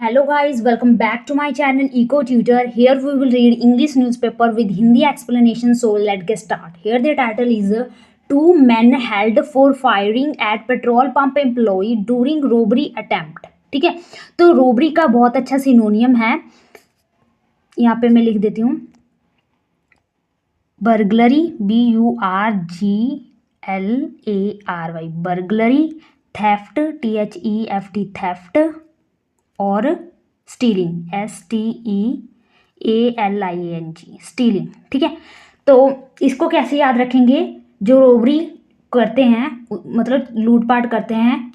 Hello guys, welcome back to my channel Eco Tutor. Here we will read English newspaper with Hindi explanation. So let's get start. Here the title is Two men held for firing at petrol pump employee during robbery attempt. ठीक है, तो robbery का बहुत अच्छा सिनोनियम है, यहाँ पे मैं लिख देती हूँ burglary, BURGLARY, burglary, theft, THEFT, theft, और स्टीलिंग, STEALING, स्टीलिंग। ठीक है, तो इसको कैसे याद रखेंगे? जो रोबरी करते हैं, मतलब लूटपाट करते हैं,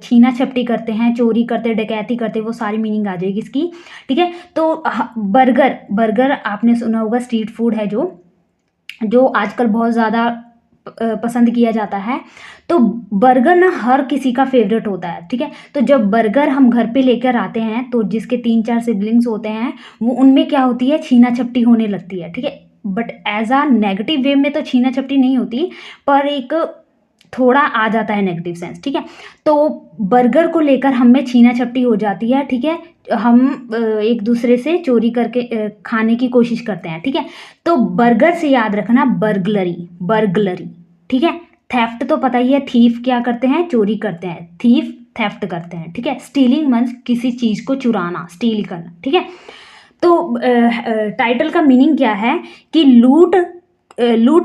छीना झपटी करते हैं, चोरी करते, डकैती करते, वो सारी मीनिंग आ जाएगी इसकी। ठीक है, तो बर्गर आपने सुना होगा, स्ट्रीट फूड है जो आजकल बहुत ज़्यादा पसंद किया जाता है। तो बर्गर ना हर किसी का फेवरेट होता है। ठीक है, तो जब बर्गर हम घर पे लेकर आते हैं तो जिसके 3-4 सिबलिंग्स होते हैं वो उनमें क्या होती है, छीना झपटी होने लगती है। ठीक है, but as a negative way में तो छीना झपटी नहीं होती, पर एक थोड़ा आ जाता है नेगेटिव सेंस। ठीक है, तो बर्गर को लेकर हम में छीना झपटी हो जाती है। ठीक है, हम एक दूसरे से चोरी करके खाने की कोशिश करते हैं। ठीक है, तो बर्गर से याद रखना बर्गलरी। ठीक है, थेफ्ट तो पता ही है, थीफ क्या करते हैं, चोरी करते हैं, थीफ थेफ्ट करते हैं। ठीक है, स्टीलिंग मीन्स किसी चीज़ को चुराना, स्टील करना। ठीक है, तो टाइटल का मीनिंग क्या है कि लूट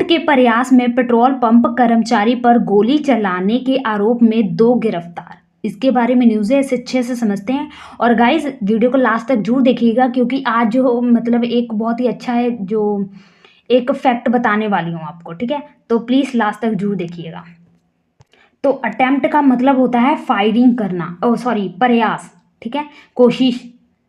के प्रयास में पेट्रोल पंप कर्मचारी पर गोली चलाने के आरोप में 2 गिरफ्तार। इसके बारे में न्यूज़ है, इसे अच्छे से समझते हैं। और गाइज वीडियो को लास्ट तक जरूर देखिएगा, क्योंकि आज जो मतलब एक बहुत ही अच्छा है, जो एक फैक्ट बताने वाली हूँ आपको। ठीक है, तो प्लीज़ लास्ट तक जरूर देखिएगा। तो अटेम्प्ट का मतलब होता है फायरिंग करना, प्रयास। ठीक है, कोशिश।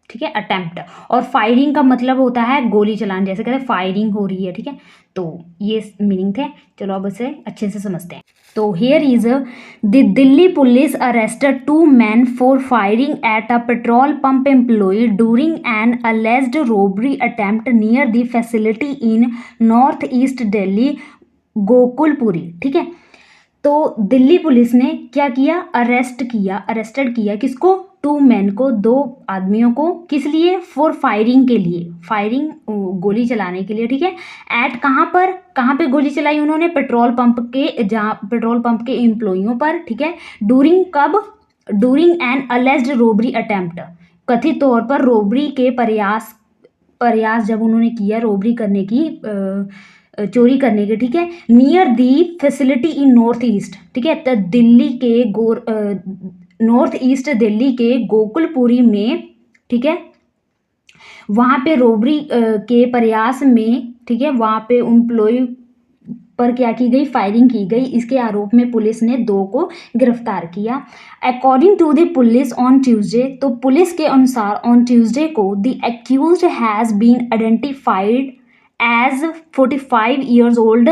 ठीक है, अटेम्प्ट। और फायरिंग का मतलब होता है गोली चलाना, जैसे कहते हैं फायरिंग हो रही है। ठीक है, तो ये मीनिंग थे। चलो अब इसे अच्छे से समझते हैं। तो here is the Delhi police arrested 2 men for firing at a petrol pump employ during an alleged robbery attempt near the facility in north east Delhi, Gokulpuri. ठीक है, तो दिल्ली पुलिस ने क्या किया, अरेस्टेड किया किसको, 2 men को, 2 आदमियों को। किस लिए, फॉर फायरिंग के लिए, फायरिंग गोली चलाने के लिए। ठीक है, एट कहाँ पे गोली चलाई उन्होंने, पेट्रोल पंप के, जहाँ पेट्रोल पंप के एम्प्लॉइयों पर। ठीक है, during an alleged robbery attempt, कथित तौर पर रोबरी के प्रयास जब उन्होंने किया, रोबरी करने की, चोरी करने के। ठीक है, near the facility in north east. ठीक है, तो दिल्ली के नॉर्थ ईस्ट दिल्ली के गोकुलपुरी में। ठीक है, वहाँ पे रोबरी के प्रयास में। ठीक है, वहाँ पे एम्प्लॉय पर क्या की गई, फायरिंग की गई। इसके आरोप में पुलिस ने 2 को गिरफ्तार किया। According to the police on Tuesday, तो पुलिस के अनुसार ऑन ट्यूसडे को the accused has been identified as 45 years old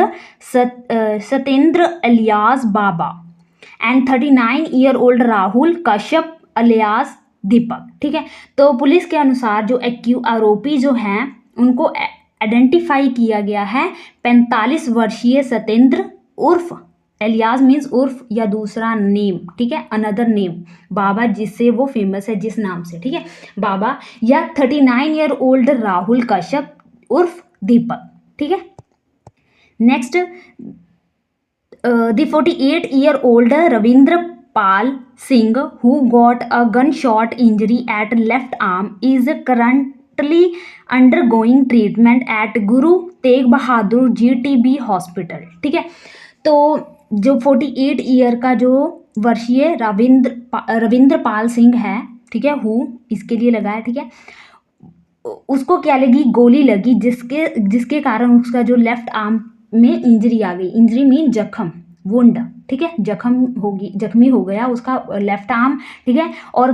Satyendra alias Baba and 39 year old Rahul Kashyap alias दीपक। ठीक है, तो पुलिस के अनुसार जो आरोपी जो हैं उनको आइडेंटिफाई किया गया है 45 वर्षीय सत्येंद्र उर्फ, एलियास मीन्स उर्फ या दूसरा नेम। ठीक है, अनदर नेम, बाबा, जिससे वो फेमस है, जिस नाम से। ठीक है, बाबा, या 39 ईयर ओल्ड राहुल कश्यप उर्फ दीपक। ठीक है, next the 48 year old Ravindra Pal Singh who got a gun shot injury at left arm is currently undergoing treatment at Guru Tegh Bahadur GTB hospital. ठीक है, तो जो 48 ईयर का जो वर्षीय रविंद्र पाल सिंह है, ठीक है, हु इसके लिए लगा है। ठीक है, उसको क्या लगी, गोली लगी, जिसके कारण उसका जो लेफ्ट आर्म में इंजरी आ गई। इंजरी मीन जख्म, वुंड। ठीक है, जख्मी हो गया उसका लेफ्ट आर्म। ठीक है, और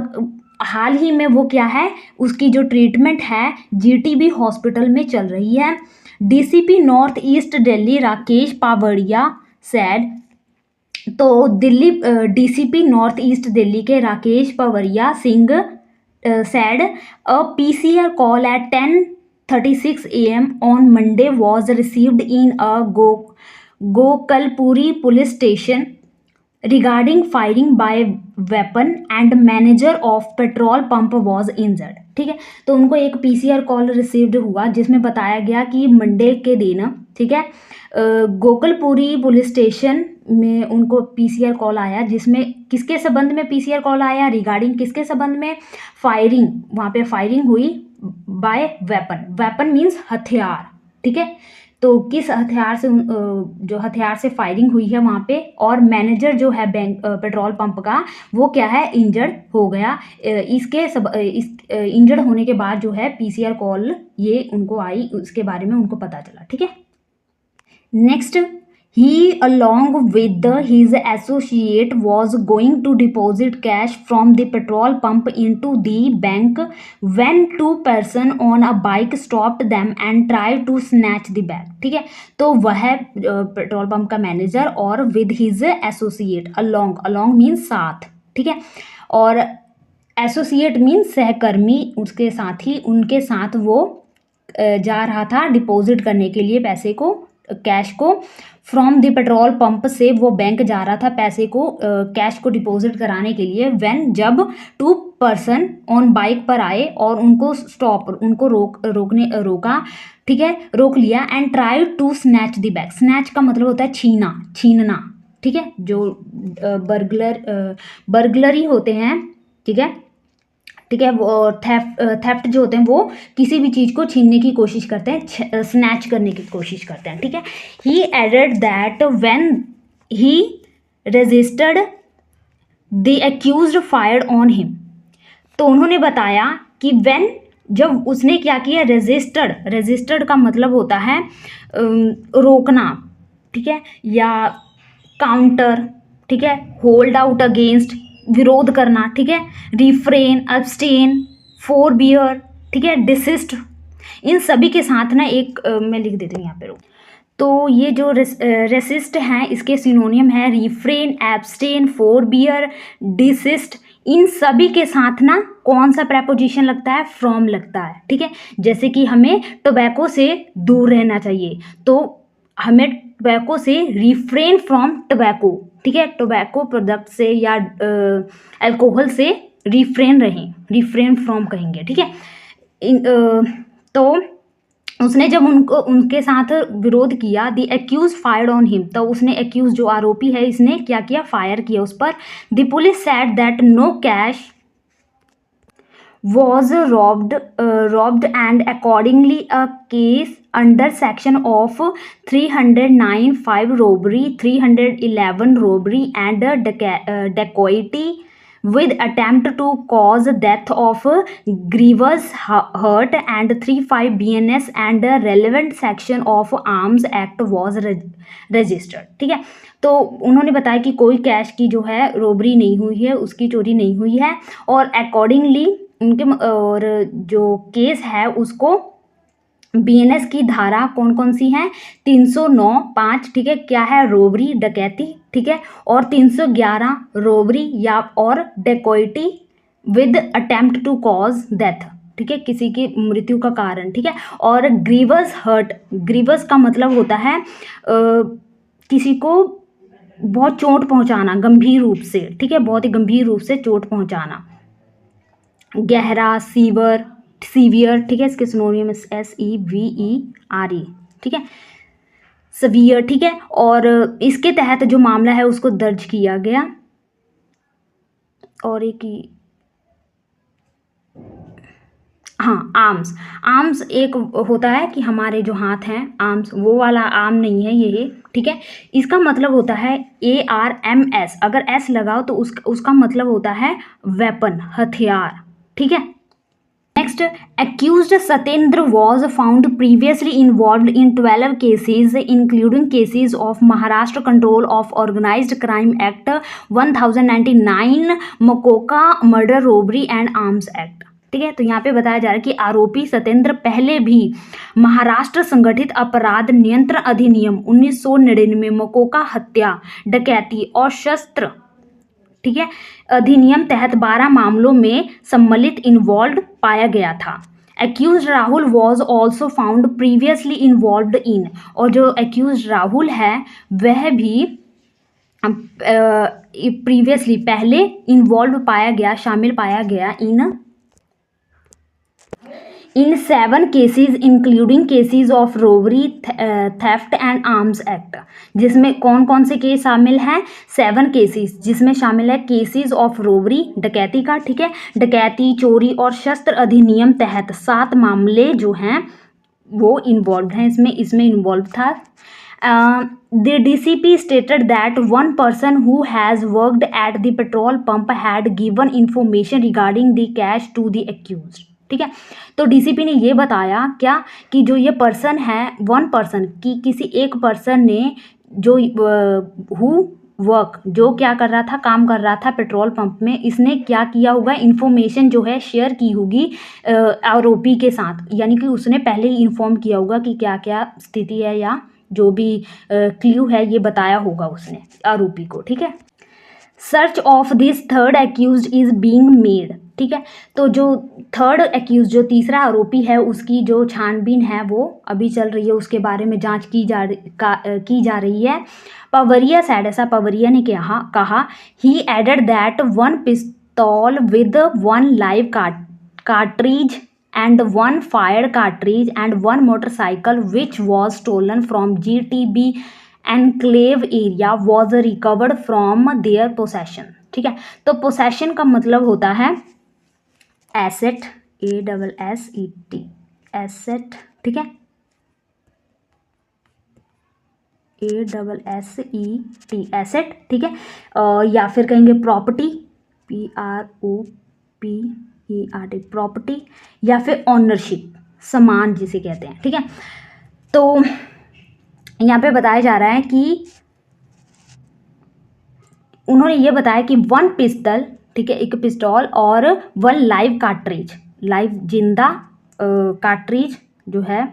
हाल ही में वो क्या है, उसकी जो ट्रीटमेंट है GTB हॉस्पिटल में चल रही है। DCP north east Delhi Rakesh Pawaria said, तो Delhi DCP north east Delhi के Rakesh Pawaria Singh said a PCR call at 10:36 a.m. on Monday was received in a Gokalpuri police station regarding firing by weapon and manager of petrol pump was injured. ठीक है, तो उनको एक PCR call received हुआ जिसमें बताया गया कि मंडे के दिन, ठीक है, गोकुलपुरी पुलिस स्टेशन में उनको पीसीआर कॉल आया, जिसमें किसके संबंध में पीसीआर कॉल आया, रिगार्डिंग किसके संबंध में, फायरिंग, वहाँ पे फायरिंग हुई बाय वेपन, वेपन मीन्स हथियार। ठीक है, तो किस हथियार से जो हथियार से फायरिंग हुई है वहाँ पे, और मैनेजर जो है बैंक पेट्रोल पंप का वो क्या है, इंजर्ड हो गया। इस इंजर्ड होने के बाद जो है पीसीआर कॉल ये उनको आई, उसके बारे में उनको पता चला। ठीक है, next, he along with his associate was going to deposit cash from the petrol pump into the bank when two person on a bike stopped them and tried to snatch the bag। ठीक है, तो वह petrol pump का manager और with his associate, along means साथ। ठीक है, और एसोसिएट मीन्स सहकर्मी, उसके साथ ही, उनके साथ वो जा रहा था डिपॉजिट करने के लिए पैसे को, कैश को, फ्रॉम द पेट्रोल पंप से वो बैंक जा रहा था पैसे को, कैश को डिपॉजिट कराने के लिए। व्हेन, जब टू पर्सन ऑन बाइक पर आए और उनको उनको रोका। ठीक है, रोक लिया। And try to snatch the bag, snatch का मतलब होता है छीनना। ठीक है, जो बर्गलरी होते हैं। ठीक है, वो थेफ्ट जो होते हैं वो किसी भी चीज़ को छीनने की कोशिश करते हैं, स्नैच करने की कोशिश करते हैं। ठीक है, he added that when he registered the accused fired on him. तो उन्होंने बताया कि व्हेन, जब उसने क्या किया, रेजिस्टर्ड का मतलब होता है रोकना। ठीक है, या काउंटर। ठीक है, होल्ड आउट अगेंस्ट, विरोध करना। ठीक है, रिफ्रेन, अब्सटेन, फोरबियर। ठीक है, डिसिस्ट, इन सभी के साथ ना एक मैं लिख देती हूँ यहाँ पे। तो ये जो रेसिस्ट हैं इसके सिनोनियम है रिफ्रेन, एब्सटेन, फोरबियर, डिसिस्ट। इन सभी के साथ ना कौन सा प्रेपोजिशन लगता है, फ्रॉम लगता है। ठीक है, जैसे कि हमें टोबैको से दूर रहना चाहिए, तो हमें टोबैको से रिफ्रेन फ्रॉम टोबैको। ठीक है, टोबैको प्रोडक्ट से या अल्कोहल से रिफ्रेन फ्रॉम कहेंगे। ठीक है, तो उसने जब उनके साथ विरोध किया, the accuse fired on him, तो उसने एक्यूज जो आरोपी है इसने क्या किया, फायर किया उस पर। The police said that no cash was robbed and accordingly a case under section of 309(5) robbery, 311 robbery and dacoity with attempt to cause death of grievous hurt and 35 BNS and relevant section of Arms Act was registered। ठीक है, तो उन्होंने बताया कि कोई cash की जो है रोबरी नहीं हुई है, उसकी चोरी नहीं हुई है, और अकॉर्डिंगली उनके और जो केस है उसको बीएनएस की धारा कौन कौन सी हैं, 309(5). ठीक है, क्या है, रोबरी, डकैती। ठीक है, और 311 रोबरी या और dacoity with attempt to cause death. ठीक है, किसी की मृत्यु का कारण। ठीक है, और ग्रीवस हर्ट, ग्रीवस का मतलब होता है किसी को बहुत चोट पहुंचाना, गंभीर रूप से। ठीक है, बहुत ही गंभीर रूप से चोट पहुंचाना। गहरा, सीवियर। ठीक है, इसके सिनोनियम SEVERE। ठीक है, सवियर। ठीक है, और इसके तहत जो मामला है उसको दर्ज किया गया। और एक आर्म्स एक होता है कि हमारे जो हाथ हैं, आर्म्स, वो वाला आर्म नहीं है ये। ठीक है, इसका मतलब होता है ARMS, अगर S लगाओ तो उसका मतलब होता है वेपन, हथियार। ठीक है, next, accused Satyendra was found previously involved in 12 cases including cases of Maharashtra Control of Organized Crime Act 1099, Mokoka Murder Robbery and Arms Act। ठीक है, तो यहाँ पे बताया जा रहा है कि आरोपी सत्येंद्र पहले भी महाराष्ट्र संगठित अपराध नियंत्रण अधिनियम 1999, मकोका हत्या, डकैती और शस्त्र, ठीक है, अधिनियम तहत 12 मामलों में सम्मिलित इन्वॉल्व पाया गया था। Accused Rahul was also found previously involved in, और जो एक्यूज राहुल है वह भी प्रीवियसली पहले इन्वॉल्व पाया गया, शामिल पाया गया इन 7 cases including cases of robbery, theft and arms act. जिसमें कौन कौन से केस शामिल हैं? 7 केसेस, जिसमें शामिल है केसेस ऑफ रोबरी, डकैती का, ठीक है, डकैती, चोरी और शस्त्र अधिनियम तहत 7 मामले जो हैं वो इन्वॉल्व हैं इसमें इन्वॉल्व था। The DCP stated that one person who has worked at the petrol pump had given information regarding the cash to the accused। ठीक है, तो डीसीपी ने ये बताया क्या कि जो ये पर्सन है, वन पर्सन की किसी एक पर्सन ने जो हु वर्क जो क्या कर रहा था, काम कर रहा था पेट्रोल पंप में, इसने क्या किया होगा, इन्फॉर्मेशन जो है शेयर की होगी आरोपी के साथ, यानी कि उसने पहले ही इन्फॉर्म किया होगा कि क्या क्या स्थिति है या जो भी क्ल्यू है ये बताया होगा उसने आरोपी को। ठीक है, search of this third accused is being made. ठीक है, तो जो थर्ड एक्यूज, जो तीसरा आरोपी है, उसकी जो छानबीन है वो अभी चल रही है, उसके बारे में जांच की जा रही है। पवरिया सैड, ऐसा पवरिया ने कहा ही एडेड दैट 1 पिस्तौल with 1 live cartridge and 1 fired cartridge and 1 motorcycle which was stolen from GTB enclave area was recovered from their possession। ठीक है, तो possession का मतलब होता है asset, ASSET, asset, ठीक है, ASSET, asset, ठीक है, या फिर कहेंगे प्रॉपर्टी, PROPERT, प्रॉपर्टी, या फिर ऑनरशिप, सामान जिसे कहते हैं। ठीक है, तो यहाँ पे बताया जा रहा है कि उन्होंने ये बताया कि 1 पिस्टल, ठीक है, एक पिस्तौल और 1 लाइव कार्ट्रिज, लाइव जिंदा कार्ट्रिज जो है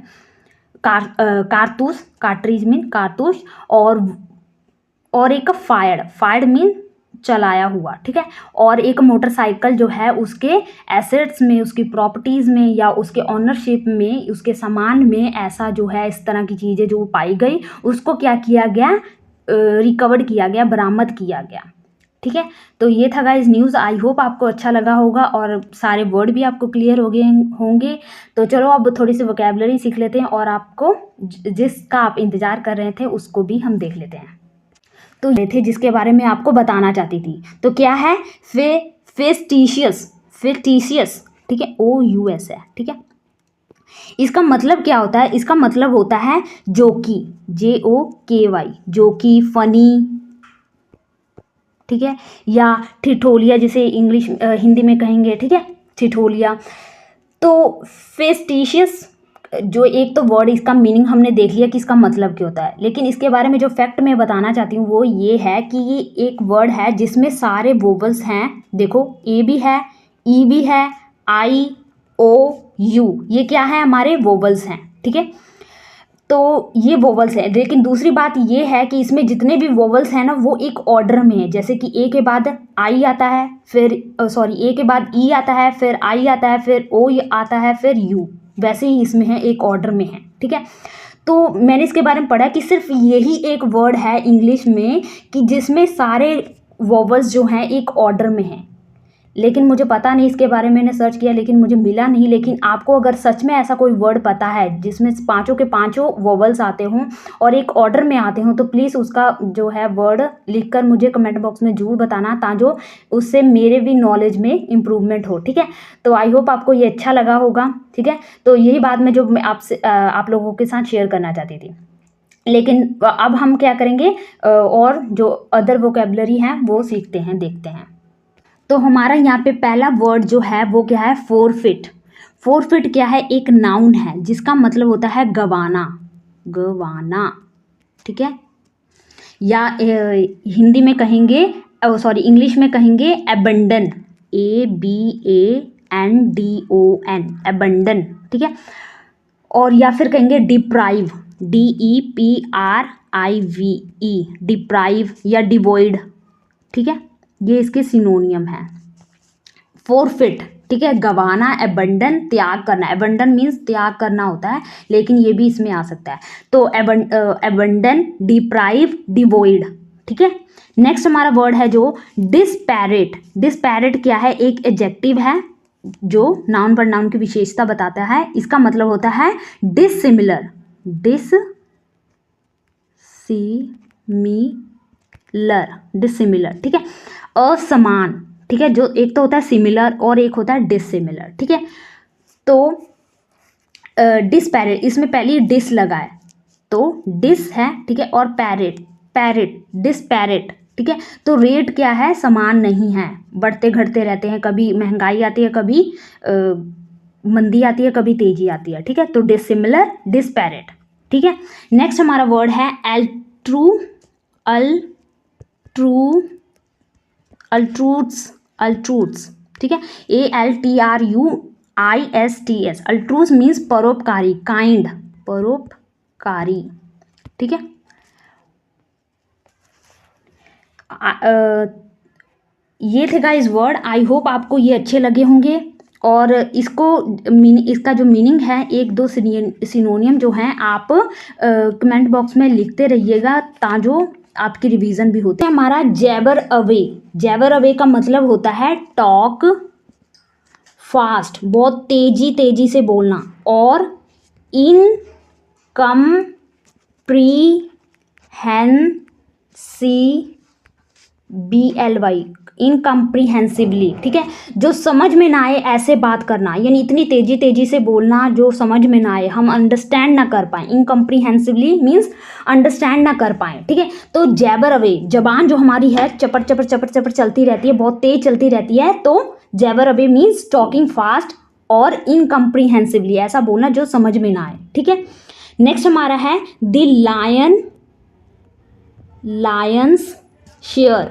कारतूस, कार्ट्रिज मीन कारतूस, और एक फायर्ड मीन चलाया हुआ। ठीक है, और एक मोटरसाइकिल जो है उसके एसेट्स में, उसकी प्रॉपर्टीज़ में या उसके ऑनरशिप में, उसके सामान में ऐसा जो है इस तरह की चीज़ें जो पाई गई उसको क्या किया गया, रिकवर्ड किया गया, बरामद किया गया। ठीक है, तो ये था गाइस न्यूज़। आई होप आपको अच्छा लगा होगा और सारे वर्ड भी आपको क्लियर हो गए होंगे। तो चलो अब थोड़ी सी वोकैबुलरी सीख लेते हैं और आपको जिसका आप इंतज़ार कर रहे थे उसको भी हम देख लेते हैं। तो ये थे जिसके बारे में आपको बताना चाहती थी। तो क्या है, फेस्टिशियस, ठीक है, OUS है। ठीक है, इसका मतलब क्या होता है, इसका मतलब होता है जोकी, JOKY, जोकी, फनी, ठीक है, या ठिठोलिया जिसे इंग्लिश हिंदी में कहेंगे। ठीक है, ठिठोलिया। तो फेस्टिशियस जो एक तो वर्ड, इसका मीनिंग हमने देख लिया कि इसका मतलब क्या होता है, लेकिन इसके बारे में जो फैक्ट मैं बताना चाहती हूँ वो ये है कि ये एक वर्ड है जिसमें सारे वोवल्स हैं। देखो, ए भी है, ई भी है, I, O, U, ये क्या है, हमारे वोवल्स हैं। ठीक है, तो ये वोवल्स है, लेकिन दूसरी बात ये है कि इसमें जितने भी वोवल्स हैं ना वो एक ऑर्डर में है। जैसे कि ए के बाद आई आता है, फिर ए के बाद ई आता है, फिर आई आता है, फिर ओ आता है, फिर यू, वैसे ही इसमें है, एक ऑर्डर में है। ठीक है, तो मैंने इसके बारे में पढ़ा कि सिर्फ यही एक वर्ड है इंग्लिश में कि जिसमें सारे वोवल्स जो हैं एक ऑर्डर में हैं। लेकिन मुझे पता नहीं, इसके बारे में मैंने सर्च किया लेकिन मुझे मिला नहीं। लेकिन आपको अगर सच में ऐसा कोई वर्ड पता है जिसमें 5 के 5 वोवल्स आते हों और एक ऑर्डर में आते हों तो प्लीज़ उसका जो है वर्ड लिखकर मुझे कमेंट बॉक्स में ज़रूर बताना, ताकि उससे मेरे भी नॉलेज में इम्प्रूवमेंट हो। ठीक है, तो आई होप आपको ये अच्छा लगा होगा। ठीक है, तो यही बात मैं जो मैं आपसे आप लोगों के साथ शेयर करना चाहती थी। लेकिन अब हम क्या करेंगे, और जो अदर वोकेबलरी हैं वो सीखते हैं, देखते हैं। तो हमारा यहाँ पे पहला वर्ड जो है वो क्या है, फोरफिट। फोरफिट क्या है, एक नाउन है जिसका मतलब होता है गवाना, ठीक है, या हिंदी में कहेंगे, इंग्लिश में कहेंगे एबंडन, ABANDON, एबंडन। ठीक है, और या फिर कहेंगे डिप्राइव, DEPRIVE, डिप्राइव या डिवॉइड। ठीक है, ये इसके सिनोनियम है। फोरफिट, ठीक है, गवाना, एबंडन, त्याग करना। एबंडन मीन्स त्याग करना होता है, लेकिन ये भी इसमें आ सकता है। तो एबंडन, डिप्राइव, डिवॉइड। ठीक है, नेक्स्ट हमारा वर्ड है जो डिस्पैरेट। डिस्पैरेट क्या है? एक एडजेक्टिव है जो नाउन प्रोनाउन की विशेषता बताता है। इसका मतलब होता है डिसिमिलर। डिसिमिलर, ठीक है, असमान, ठीक है, जो एक तो होता है सिमिलर और एक होता है डिसिमिलर, ठीक है। तो डिस्पैरेट, इसमें पहले डिस लगा है तो डिस है, ठीक है, और पैरेट डिस्पैरेट, ठीक है। तो रेट क्या है? समान नहीं है, बढ़ते घटते रहते हैं, कभी महंगाई आती है, कभी मंदी आती है, कभी तेजी आती है, ठीक है। तो डिसिमिलर, डिस्पैरेट, ठीक है। नेक्स्ट हमारा वर्ड है अल्ट्रूट्स, ठीक है, ALTRUISTS। अल्ट्रूस मीन्स परोपकारी, काइंड, परोपकारी, ठीक है। ये थे गाइस वर्ड। आई होप आपको ये अच्छे लगे होंगे और इसका जो मीनिंग है, एक दो सिनोनियम जो हैं आप कमेंट बॉक्स में लिखते रहिएगा ताजो आपकी रिवीजन भी होती है। हमारा जैबर अवे का मतलब होता है टॉक फास्ट, बहुत तेजी से बोलना, और इनकम्प्रीहेंसिबली, ठीक है, जो समझ में ना आए ऐसे बात करना, यानी इतनी तेजी से बोलना जो समझ में ना आए, हम अंडरस्टैंड ना कर पाए। इनकम्प्रीहेंसिबली मीन्स अंडरस्टैंड ना कर पाए, ठीक है। तो जैबर अवे, जबान जो हमारी है चपर चलती रहती है, बहुत तेज चलती रहती है, तो Jabber away means talking fast और इनकम्प्रीहेंसिबली, ऐसा बोलना जो समझ में ना आए, ठीक है। नेक्स्ट हमारा है द लायंस शेयर,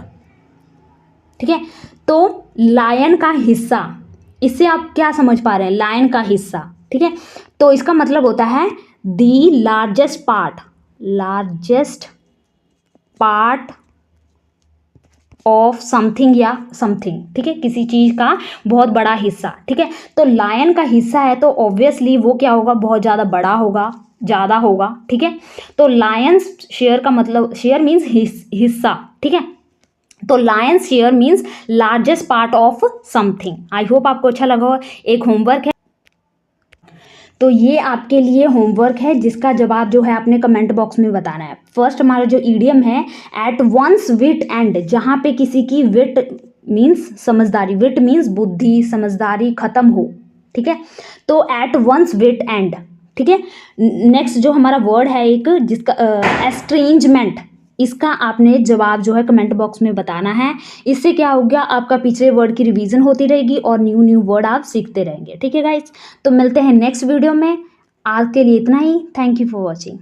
ठीक है। तो लायन का हिस्सा, इससे आप क्या समझ पा रहे हैं? लायन का हिस्सा, ठीक है। तो इसका मतलब होता है the largest part of something या समथिंग, ठीक है, किसी चीज का बहुत बड़ा हिस्सा, ठीक है। तो लायन का हिस्सा है तो ऑब्वियसली वो क्या होगा? बहुत ज़्यादा बड़ा होगा, ज़्यादा होगा, ठीक है। तो लायंस शेयर का मतलब, शेयर मीन्स हिस्सा, ठीक है। तो Lions share means largest part of something. I hope आपको अच्छा लगा हो। एक होमवर्क है, तो ये आपके लिए होमवर्क है जिसका जवाब जो है आपने कमेंट बॉक्स में बताना है। फर्स्ट हमारा जो ईडियम है एट वंस विट एंड, जहाँ पे किसी की विट मीन्स समझदारी, विट मीन्स बुद्धि, समझदारी खत्म हो, ठीक है। तो एट वंस विट एंड, ठीक है। नेक्स्ट जो हमारा वर्ड है एक जिसका एस्ट्रेंजमेंट, इसका आपने जवाब जो है कमेंट बॉक्स में बताना है। इससे क्या हो गया? आपका पिछले वर्ड की रिवीजन होती रहेगी और न्यू वर्ड आप सीखते रहेंगे, ठीक है गाइज। तो मिलते हैं नेक्स्ट वीडियो में। आज के लिए इतना ही। Thank you for watching.